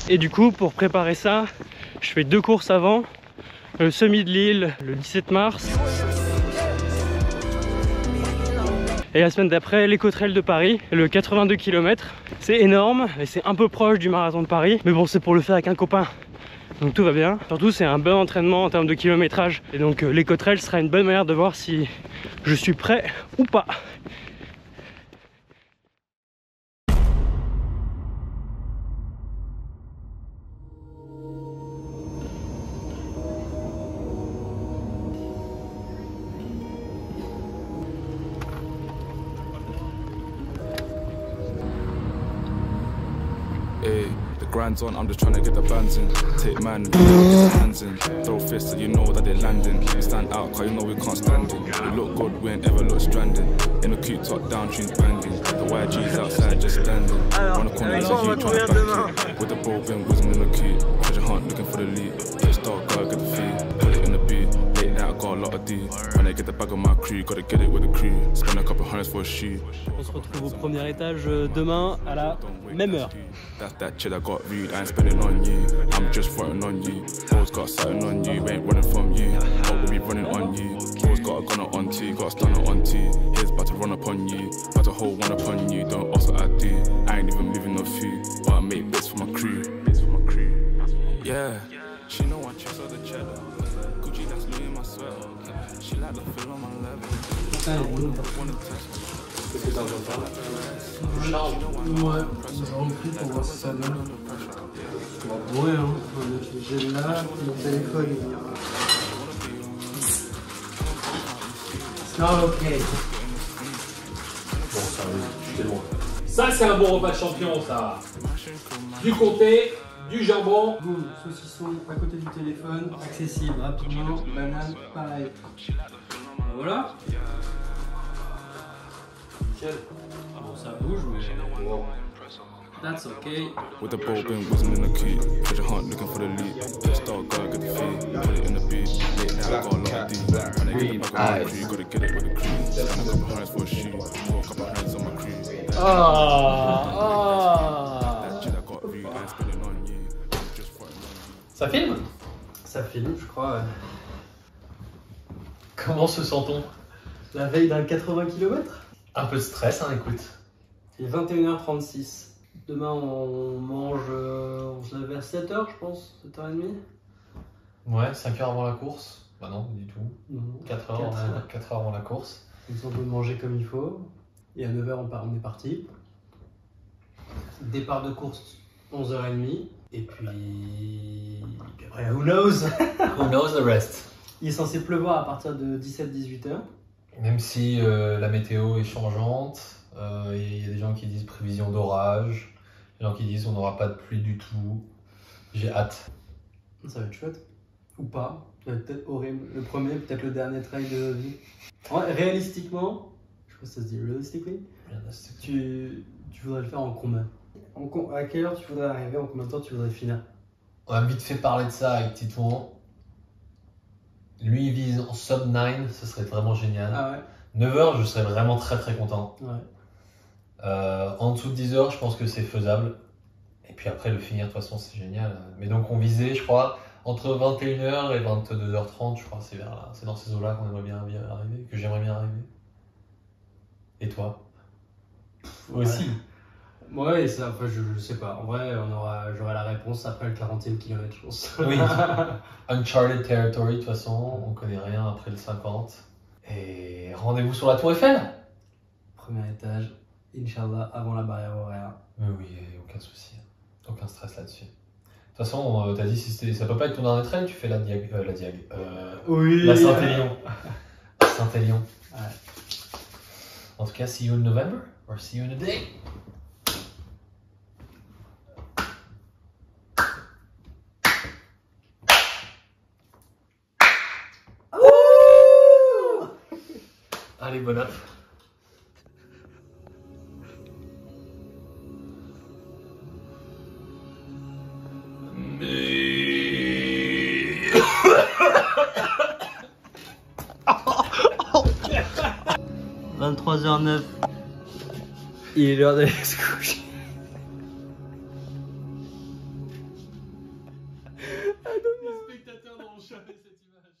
Et du coup, pour préparer ça, je fais 2 courses avant. Le semi de Lille le 17 mars. Et la semaine d'après, l'Éco-Trail de Paris, le 82 km. C'est énorme et c'est un peu proche du marathon de Paris. Mais bon, c'est pour le faire avec un copain. Donc tout va bien. Surtout, c'est un bon entraînement en termes de kilométrage. Et donc l'Éco-Trail sera une bonne manière de voir si je suis prêt ou pas. Grind's on, I'm just trying to get the bands in. Take man, hands in. Throw fists so you know that they're landing. We stand out, cause you know we can't stand it. We look good, we ain't ever look stranded. In the cute top down, tunes banging. The YG's outside just standing. Run the corner, so you trying to back it. With the ball bin whizzing in the cute. Treasure hunt looking for the lead. Just start, gotta get the feed. Put it in the beat. Late night, I got a lot of D. When I get the bag of my crew, gotta get it with the crew. Spend a couple hundreds for a shoe. On se retrouve au premier étage demain à la même heure. That's that chill I got rude, I ain't spending on you. I'm just fronting on you. Always got something on you, ain't running from you. I will be running on you. Always got a gunner on T, got a stunner on T. Here's about to run upon you, about to hold one upon you. Don't ask what I do, I ain't even moving no few. But I make bits for my crew. Yeah, she know I chest out the cheddar. Gucci, that's Louis in my sweater. She like the feel on my level. Qu'est-ce que t'as entendu par là? Ouais, j'ai repris pour voir si ça donne. On va bourrer, hein. On va mettre le gel là, mon téléphone il vient. It's not okay. Bon, ça arrive, je t'ai loin. Ça, c'est un bon repas de champion, ça. Du comté, du jambon. Boum, saucisson à côté du téléphone, accessible rapidement, banane, pareil. Voilà. Bon, ça bouge, mais wow. That's okay. With the ball bin whizzing in the key. Treasure hunt looking for the lead. Just start, gotta get the feed. Put it in the beat. Late night, I got a lot of D. When I get the bag of my crew, gotta get it with the crew. Spend a couple hundreds for a shoe. Put a couple hands on my crew. That chill I got rude, I ain't spending on you. I'm just fronting on you. Ça filme? Ça filme, je crois. Ouais. Comment se sent-on? La veille d'un 80 km. Un peu de stress, hein, écoute. Il est 21h36. Demain, on mange, on se lève vers 7h, je pense, 7h30. Ouais, 5 heures avant la course. Bah non, du tout. Non, 4 heures, 4 heures avant la course. On peut manger comme il faut. Et à 9h, on est parti. Départ de course, 11h30. Et puis après, who knows? Who knows the rest? Il est censé pleuvoir à partir de 17-18h. Même si la météo est changeante, il y a des gens qui disent prévision d'orage, des gens qui disent on n'aura pas de pluie du tout. J'ai hâte. Ça va être chouette. Ou pas. Ça va être peut-être horrible. Le premier, peut-être le dernier trail de notre vie. Ouais, réalistiquement, je sais pas si ça se dit realistically, tu voudrais le faire en combien? À quelle heure tu voudrais arriver? En combien de temps tu voudrais finir? On a vite fait parler de ça avec Titouan. Lui il vise en sub 9, ce serait vraiment génial. Ah ouais. 9h, je serais vraiment très très content. Ouais. En dessous de 10h, je pense que c'est faisable. Et puis après, le finir, de toute façon, c'est génial. Mais donc, on visait, je crois, entre 21h et 22h30, je crois, c'est vers là. C'est dans ces eaux-là qu'on aimerait bien arriver, que j'aimerais bien arriver. Et toi? Ouais. Aussi. Ouais, ça, enfin, je sais pas. En vrai, j'aurai la réponse après le 40e kilomètre, je pense. Oui. Uncharted territory, de toute façon, on connaît rien après le 50. Et rendez-vous sur la Tour Eiffel. Premier étage, Inch'Allah, avant la barrière horaire. Mais oui, aucun souci. Aucun stress là-dessus. De toute façon, t'as dit si ça peut pas être ton dernier trail, tu fais la Diag. Oui. La Saint-Élion. Saint-Élion. Ouais. En tout cas, see you in November, or see you in a day. Allez, bon app. « 23h09 ». Il est l'heure d'aller se coucher. J'avais cette image.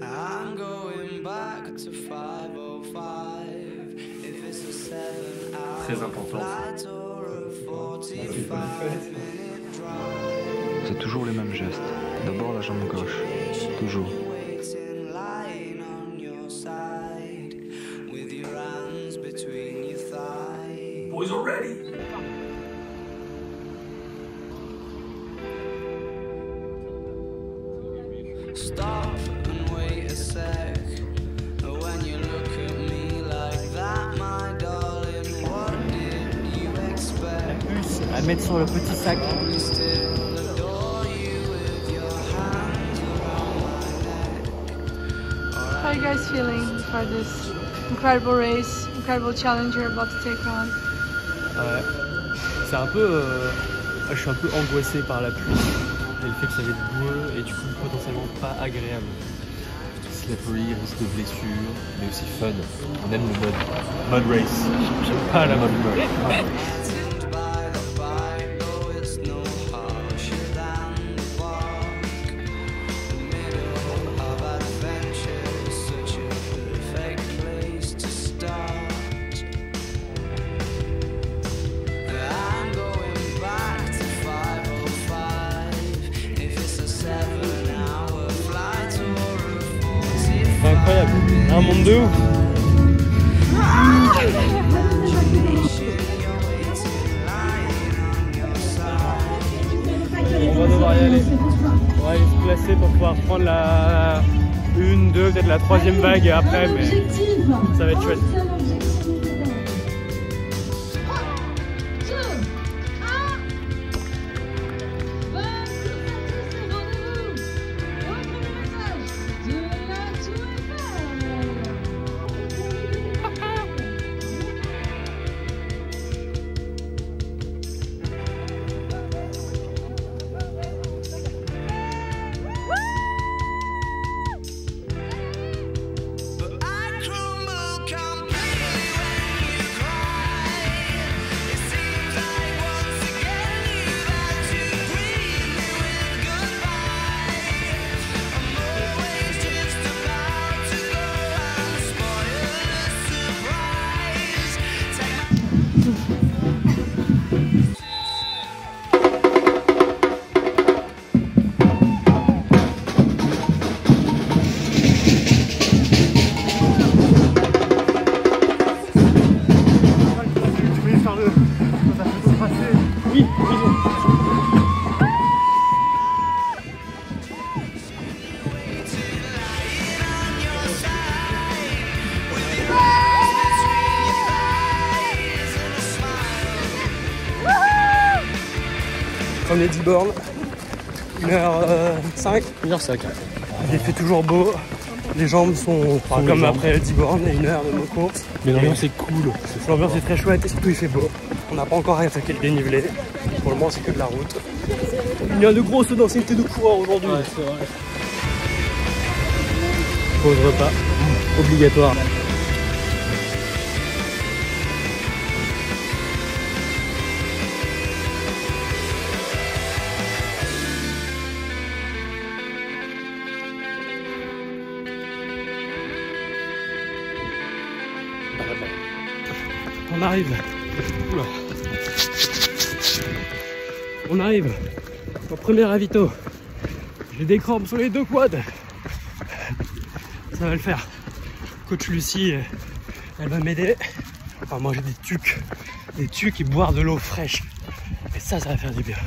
I'm going back to 505 if it's a 7-hour Très important. flight or a 45-minute drive. C'est toujours les mêmes gestes. D'abord la jambe gauche. Toujours. Waiting, lying on your side with your hands between your thighs. Boys are ready. Stop and wait a sec. When you look at me like that, my darling, what did you expect? Puce à mettre sur le petit sac. We still adore you with your hands around my neck. How are you guys feeling for this incredible race, incredible challenge you're about to take on? Ouais. C'est un peu... je suis un peu angoissé par la pluie. Et le fait que ça va être boueux et du coup potentiellement pas agréable. Slippery, risque de blessure, mais aussi fun. On aime le mode race. J'aime pas la mode. Threatened by the fight, though it's no harsher than the bark. The middle of adventure is such a perfect place to start. I'm going back to 505 if it's a 7-hour flight or a 45. C'est incroyable. Un monde de ouf. On va devoir y aller. On va aller se placer pour pouvoir prendre la 1, 2, peut-être la 3e vague après, mais ça va être chouette. But I crumble completely when you cry. It seems like once again you've had to greet me with goodbye. I'm always just about to go and spoil the surprise. Oui, Premier 10 bornes, 1h05. 1h05. Il fait toujours beau. Les jambes sont comme après 10 bornes et 1 heure de nos courses. Mais l'ambiance est cool. L'ambiance est très chouette et surtout il fait beau. On n'a pas encore attaqué le dénivelé. Pour le moment c'est que de la route. Il y a de grosses densités de coureurs aujourd'hui. Ouais, c'est vrai. Pause repas. Obligatoire. On arrive. Oula. On arrive au premier ravito. J'ai des crampes sur les 2 quads. Ça va le faire. Coach Lucie, elle va m'aider. Enfin manger des tucs et boire de l'eau fraîche. Et ça va faire du bien.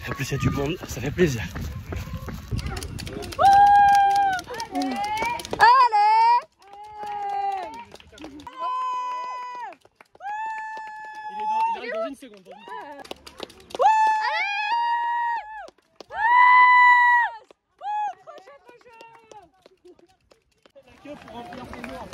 En plus il y a du monde, ça fait plaisir. Il arrive dans une seconde. La queue pour remplir ses jours.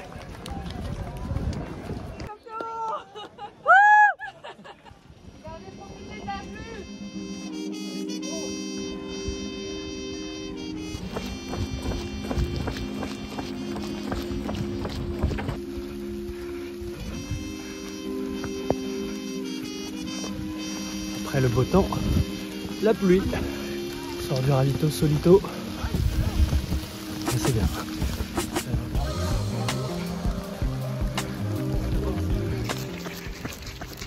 le beau temps, la pluie. On sort du ravito solito. Et c'est bien.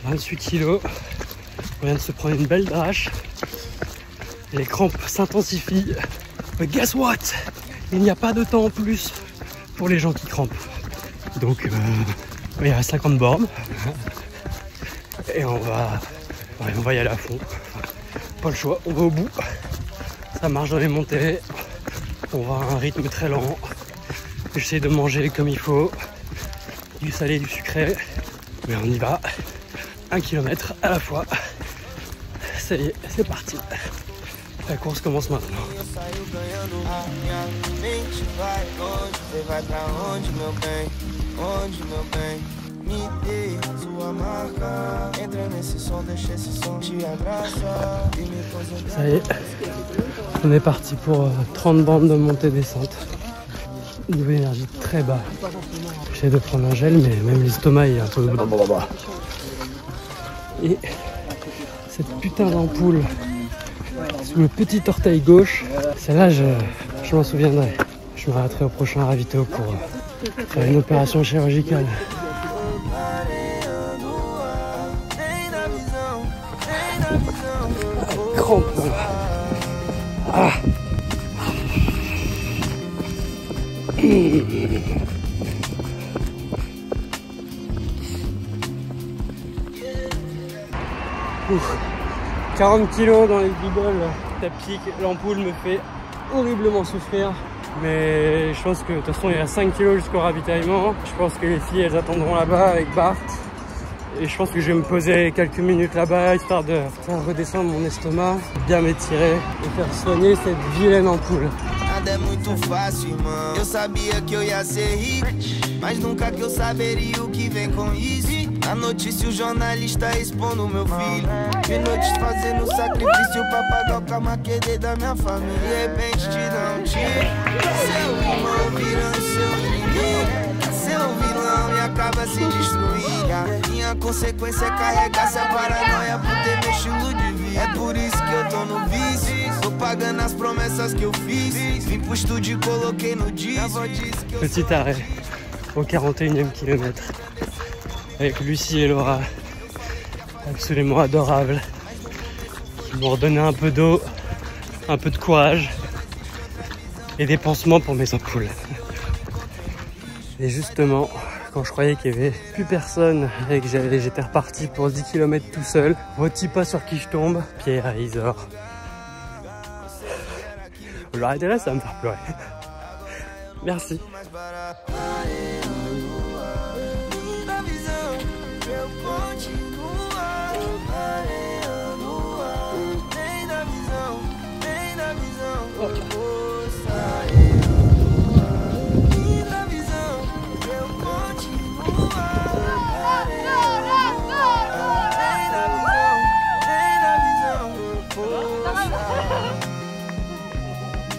28 kilos. On vient de se prendre une belle drache. Les crampes s'intensifient. Mais guess what? Il n'y a pas de temps en plus pour les gens qui crampent. Donc il reste 50 bornes. Et on va y aller à fond. Pas le choix, on va au bout. Ça marche dans les montées. On va à un rythme très lent. J'essaie de manger comme il faut. Du salé, du sucré. Mais on y va. 1 kilomètre à la fois. Ça y est, c'est parti. La course commence maintenant. Eu saio ganhando a minha mente vai longe. Você vai pra onde, meu bem? Onde, meu bem? Me dê sua marca. Entra nesse som, deixa esse som te abraçar. E me concentra. Ça y est, on est parti pour 30 bandes de montée-descente. Niveau énergie très bas. J'essaie de prendre un gel, mais même l'estomac est un peu... Et cette putain d'ampoule sous le petit orteil gauche, celle-là je m'en souviendrai. Je m'arrêterai au prochain ravito pour faire une opération chirurgicale. Crampe. Ah. Ouf. 40 kilos dans les guibolles, ça pique, l'ampoule me fait horriblement souffrir. Mais je pense que de toute façon il y a 5 kilos jusqu'au ravitaillement. Je pense que les filles elles attendront là-bas avec Bart. Et je pense que je vais me poser quelques minutes là-bas histoire de faire redescendre mon estomac, bien m'étirer et faire soigner cette vilaine ampoule. Nada é muito fácil, irmão. Eu sabia que eu ia ser rico, mas nunca que eu saberia o que vem com isso. Na notícia o jornalista expondo meu filho. De noites fazendo sacrifício pra pagar o karma que dei da minha família. De repente te dá um tiro. Seu irmão virando seu inimigo. Seu vilão e acaba se destruindo. A minha consequência é carregar essa paranoia por ter meu estilo de vida. É por isso que eu tô no vício. Tô pagando as promessas que eu fiz. Vim pro estúdio e coloquei no disco. Petit arrêt au 41e kilomètre avec Lucie et Laura, absolument adorables, qui m'ont redonné un peu d'eau, un peu de courage et des pansements pour mes ampoules. Et justement, quand je croyais qu'il n'y avait plus personne et que j'étais reparti pour 10 km tout seul, voici pas sur qui je tombe, Pierre Isor. Je vais arrêter là, ça va me faire pleurer. Merci.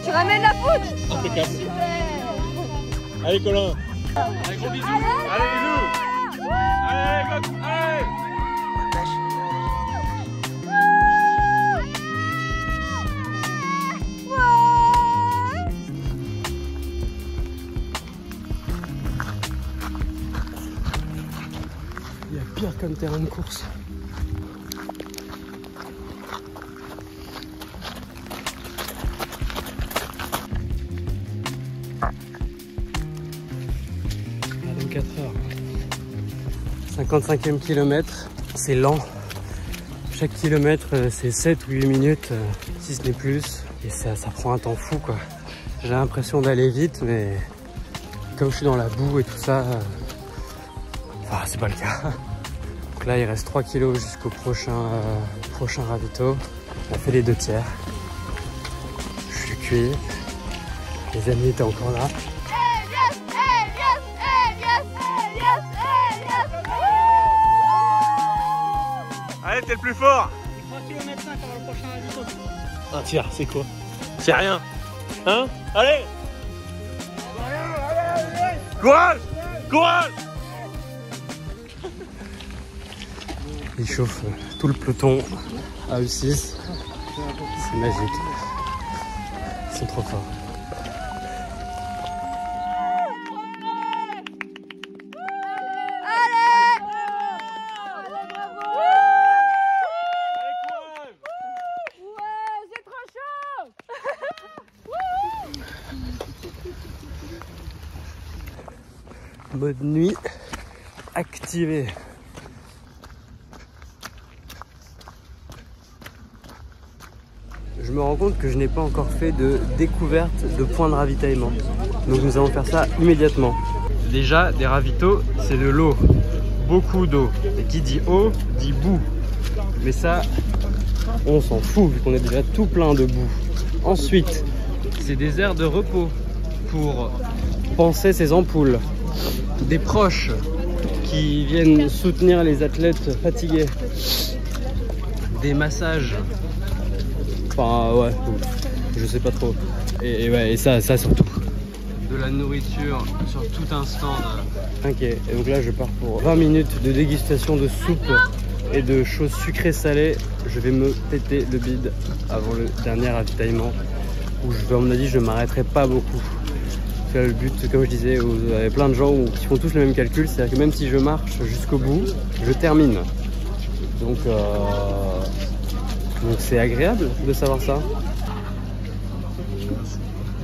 Tu ramènes la poudre. Impeccable. Allez Colin. Allez gros bisous. Allez bisous. Allez go. Allez. Il y a pire comme terrain de course. À 24 heures. 55e kilomètre, c'est lent. Chaque kilomètre c'est 7 ou 8 minutes, si ce n'est plus. Et ça prend un temps fou quoi. J'ai l'impression d'aller vite, mais comme je suis dans la boue et tout ça, enfin, c'est pas le cas. Donc là il reste 3 kilos jusqu'au prochain ravito. On a fait les 2 tiers. Je suis cuit. Les amis étaient encore là. Allez, t'es le plus fort. 3 km 5 avant le prochain ravito. Un tiers, c'est quoi? C'est rien. Hein? Allez! Courage! Courage! Il chauffe. tout le peloton à E6. C'est magique. Ils sont trop forts. Mode nuit activé. Je me rends compte que je n'ai pas encore fait de découverte de points de ravitaillement. Donc nous allons faire ça immédiatement. Déjà, des ravitaux, c'est de l'eau. Beaucoup d'eau. Et qui dit eau, dit boue. Mais ça, on s'en fout vu qu'on est déjà tout plein de boue. Ensuite, c'est des aires de repos pour panser ses ampoules. Des proches qui viennent soutenir les athlètes fatigués. Des massages. Enfin ouais, je sais pas trop. Et ouais, et ça surtout. De la nourriture sur tout un stand. Ok, et donc là je pars pour 20 minutes de dégustation de soupe et de choses sucrées salées. Je vais me péter le bide avant le dernier ravitaillement. Où je vais, à mon avis, je m'arrêterai pas beaucoup. Parce que le but, comme je disais, il y avait plein de gens qui font tous le même calcul, c'est-à-dire que même si je marche jusqu'au bout, je termine. Donc c'est agréable de savoir ça.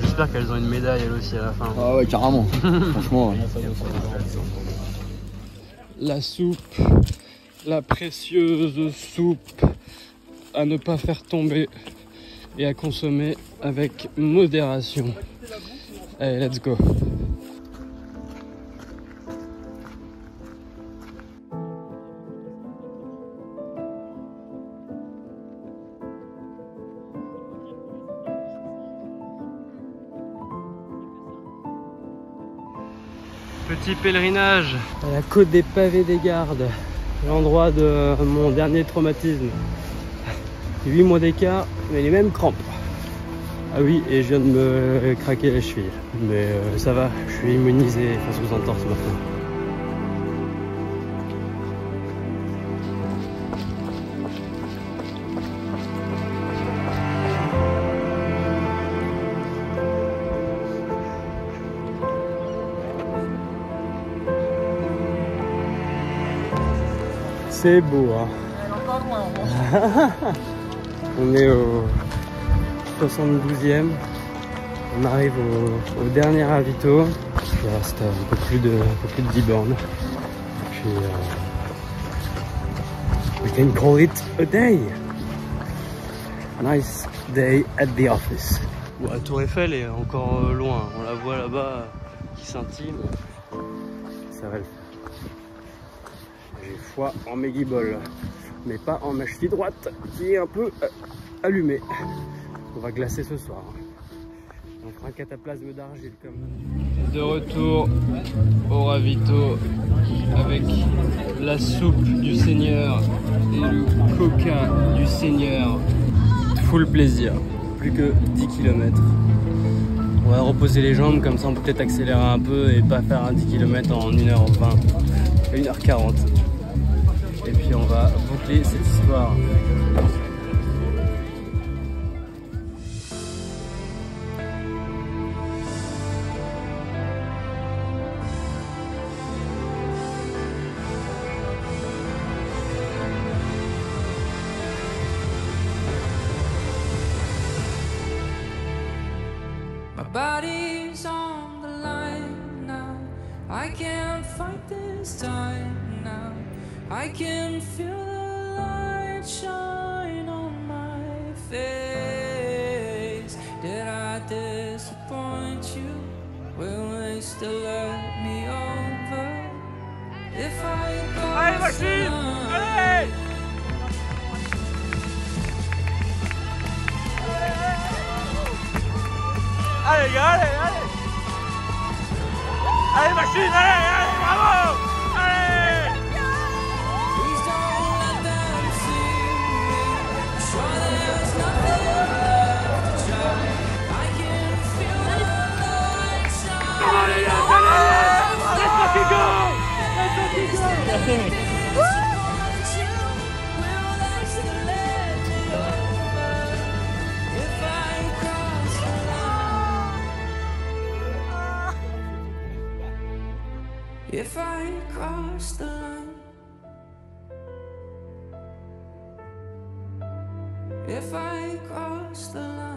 J'espère qu'elles ont une médaille elles aussi à la fin. Ah ouais, carrément. Franchement. Ouais. La soupe, la précieuse soupe à ne pas faire tomber et à consommer avec modération. Allez, let's go. Petit pèlerinage à la côte des pavés des Gardes, l'endroit de mon dernier traumatisme. 8 mois d'écart, mais les mêmes crampes. Ah oui, et je viens de me craquer la cheville. Mais ça va, je suis immunisé face aux entorses maintenant. C'est beau, hein. On est au 72e. On arrive au dernier ravito. Il reste un peu plus de 10 bornes. Puis we can call it a day. Nice day at the office. Bon, la tour Eiffel est encore loin. On la voit là-bas qui scintille. Ça va le faire. J'ai foi en mes guibolles, mais pas en ma cheville droite qui est un peu allumée. On va glacer ce soir. On fera un cataplasme d'argile comme. De retour au ravito avec la soupe du Seigneur et le coca du Seigneur. Full plaisir. Plus que 10 km. On va reposer les jambes, comme ça on peut peut-être accélérer un peu et pas faire un 10 km en 1h20, 1h40. Et puis on va boucler cette histoire. My body's on the line now. I can't fight this time now. I can feel the light shine on my face. Did I disappoint you? Will they still let me over? If I cross the line. Allez, gars, allez, allez! Allez, machine, allez, allez, bravo! Allez! Please don't let them see me. Sure there's nothing left to try. I can feel the light shine. Come on, les gars, allez! Let's fucking go! Let's fucking go! Disappoint you. Will If I cross the line, if I cross the line.